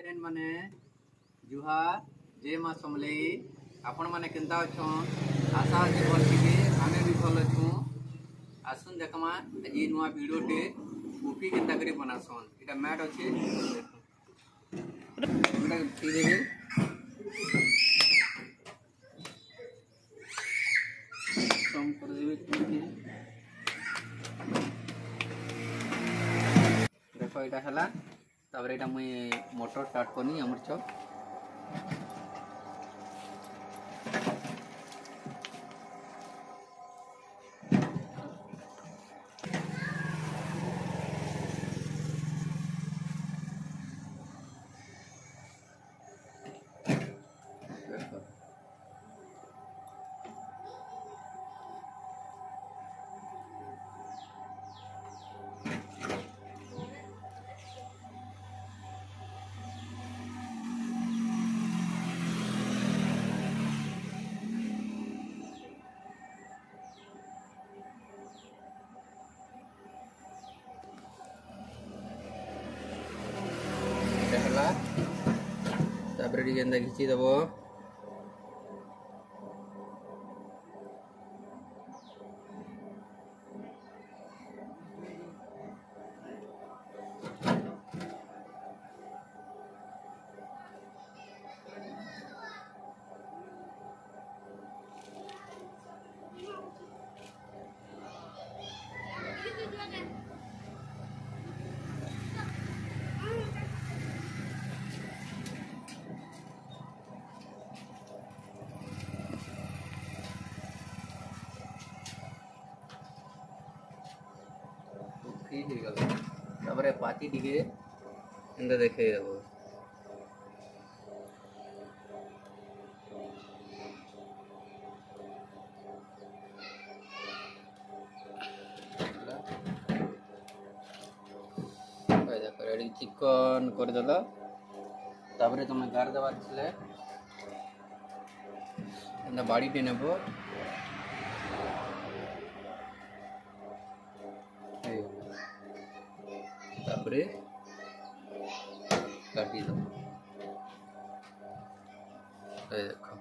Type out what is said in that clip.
friend माने जुहार जय माँ समलेई आपण माने केंता अछन आशा अछि भल थिके आमे भी भल अछु आसुन देखमा आज नुआ वीडियो टे कॉफी केंता करी बनासन इटा मैट अछि एटा टी देबे कम कर देबे देखो एटा हला तबरे एटा मुई मोटर स्टार्ट करनी हमर चक तापर एंदा घिची देव तापर पाती टिके एंदा देखे देव चिकन करदेल तापर तुम गार देवार छे एंदा बाड़ी टे नेब तापरे काटी दो देखो